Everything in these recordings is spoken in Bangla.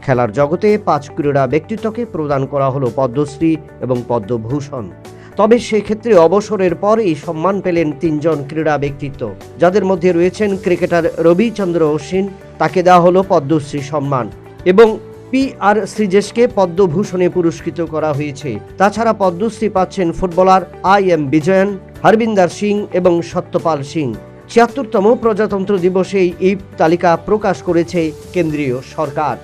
খেলার জগতে 5 ক্রীড়া ব্যক্তিত্বকে প্রদান করা হলো পদ্মশ্রী এবং পদ্মভূষণ। তবে সেক্ষেত্রে অবসরের পর এই সম্মান পেলেন 3 জন ক্রীড়া ব্যক্তিত্ব, যাদের মধ্যে রয়েছেন ক্রিকেটার রবিচন্দ্র অশ্বিন, তাকে দেওয়া হলো পদ্মশ্রী সম্মান, এবং PR শ্রীজেশকে পদ্মভূষণে পুরস্কৃত করা হয়েছে। তাছাড়া পদ্মশ্রী পাচ্ছেন ফুটবলার IM বিজয়ন, হরবিন্দর সিং এবং সত্যপাল সিং। ৭৬তম প্রজাতন্ত্র দিবসে এই তালিকা প্রকাশ করেছে কেন্দ্রীয় সরকার।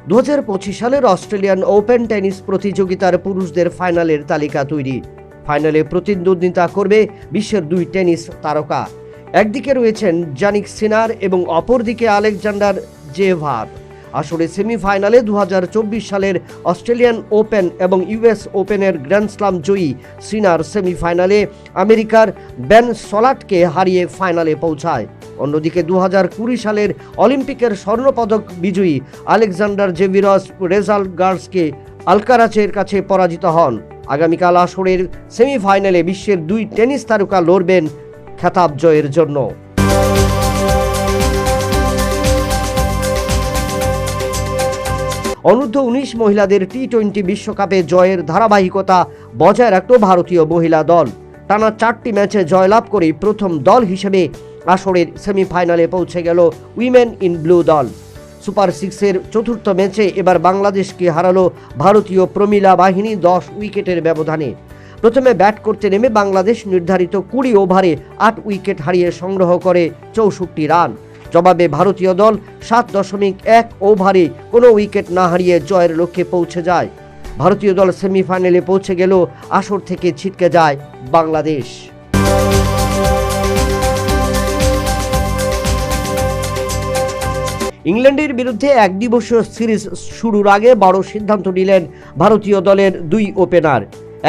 দু 2025 সালের অস্ট্রেলিয়ান ওপেন টেনিস প্রতিযোগিতার পুরুষদের ফাইনালের তালিকা তৈরি। ফাইনালে প্রতিদ্বন্দ্বিতা করবে বিশ্বের 2 টেনিস তারকা। একদিকে রয়েছেন জানিক সিনার এবং অপরদিকে আলেকজান্ডার জেভার। আসলে সেমিফাইনালে 2024 সালের অস্ট্রেলিয়ান ওপেন এবং US ওপেনের গ্র্যান্ড স্লাম জয়ী সিনার সেমিফাইনালে আমেরিকার বেন সলাটকে হারিয়ে ফাইনালে পৌঁছায়। অন্যদিকে 2020 সালের অলিম্পিকের স্বর্ণপদক বিজয়ী আলেকজান্ডার জেভিরস রেজাল্ট গার্সকে আলকারাজের কাছে পরাজিত হন। আগামীকাল আসরের সেমিফাইনালে বিশ্বের 2 টেনিস তারকা লড়বেন খেতাব জয়ের জন্য। অনূর্ধ্ব 19 মহিলাদের T20 বিশ্বকাপে জয়ের ধারাবাহিকতা বজায় রাখল ভারতীয় মহিলা দল। টানা 4টি ম্যাচে জয়লাভ করে প্রথম দল হিসেবে আসরের সেমিফাইনালে পৌঁছে গেল উইমেন ইন ব্লু দল। সুপার 6-এর চতুর্থ ম্যাচে এবার বাংলাদেশকে হারালো ভারতীয় প্রমিলা বাহিনী 10 উইকেটের ব্যবধানে। প্রথমে ব্যাট করতে নেমে বাংলাদেশ নির্ধারিত 20 ওভারে 8 উইকেট হারিয়ে সংগ্রহ করে 64 রান। জবাবে ভারতীয় দল 7.1 ওভারে কোনো উইকেট না হারিয়ে জয়ের লক্ষ্যে পৌঁছে যায়। ভারতীয় দল সেমিফাইনালে পৌঁছে গেল আসর থেকে ছিটকে যায় বাংলাদেশ। ইংল্যান্ডের বিরুদ্ধে একদিবসীয় সিরিজ শুরুর আগে বড় সিদ্ধান্ত নিলেন ভারতীয় দলের 2 ওপেনার।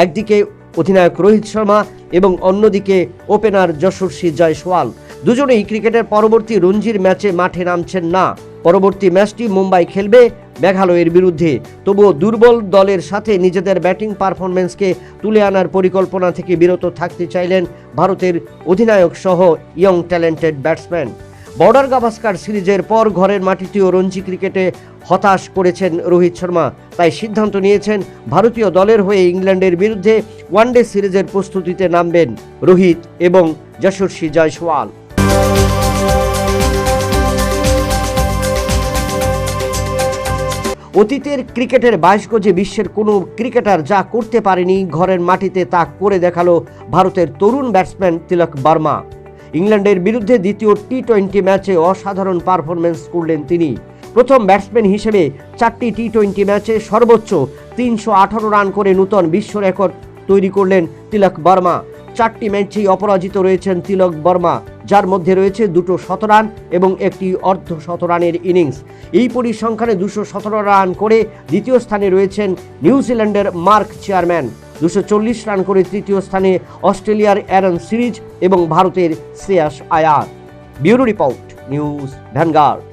একদিকে অধিনায়ক রোহিত শর্মা এবং অন্যদিকে ওপেনার যশস্বী জয়সওয়াল। দুজনেই ক্রিকেটের পরবর্তী রঞ্জির ম্যাচে মাঠে নামছেন না। পরবর্তী ম্যাচটি মুম্বাই খেলবে মেঘালয়ের বিরুদ্ধে। তবুও দুর্বল দলের সাথে নিজেদের ব্যাটিং পারফরম্যান্সকে তুলে আনার পরিকল্পনা থেকে বিরত থাকতে চাইলেন ভারতের অধিনায়ক সহ young talented batsman. Border Gavaskar সিরিজের পর ঘরের মাটিতেও রঞ্জি ক্রিকেটে হতাশ করেছেন রোহিত শর্মা। তাই সিদ্ধান্ত নিয়েছেন ভারতীয় দলের হয়ে ইংল্যান্ডের বিরুদ্ধে ওয়ানডে সিরিজের প্রস্তুতিতে নামবেন রোহিত এবং যশস্বী জয়সওয়াল। অতীতের ক্রিকেটের 22 গজে বিশ্বের কোনো ক্রিকেটার যা করতে পারেনি ঘরের মাটিতে তা করে দেখালো ভারতের তরুণ ব্যাটসম্যান তিলক বর্মা। ইংল্যান্ডের বিরুদ্ধে দ্বিতীয় T20 ম্যাচে অসাধারণ পারফরম্যান্স করলেন তিনি। প্রথম ব্যাটসম্যান হিসেবে 4টি T20 ম্যাচে সর্বোচ্চ 318 রান করে নূতন বিশ্ব রেকর্ড তৈরি করলেন তিলক বর্মা। 4টি ম্যাচেই অপরাজিত রয়েছেন তিলক বর্মা, যার মধ্যে রয়েছে 2 শতরান এবং একটি অর্ধ-শতরানের ইনিংস। এই পরিসংখ্যানে 217 রান করে দ্বিতীয় স্থানে রয়েছেন নিউজিল্যান্ডের মার্ক চেয়ারম্যান। 240 রান করে তৃতীয় স্থানে অস্ট্রেলিয়ার অ্যারন সিরিজ এবং ভারতের Shreyas Iyer. Bureau report, News vanguard.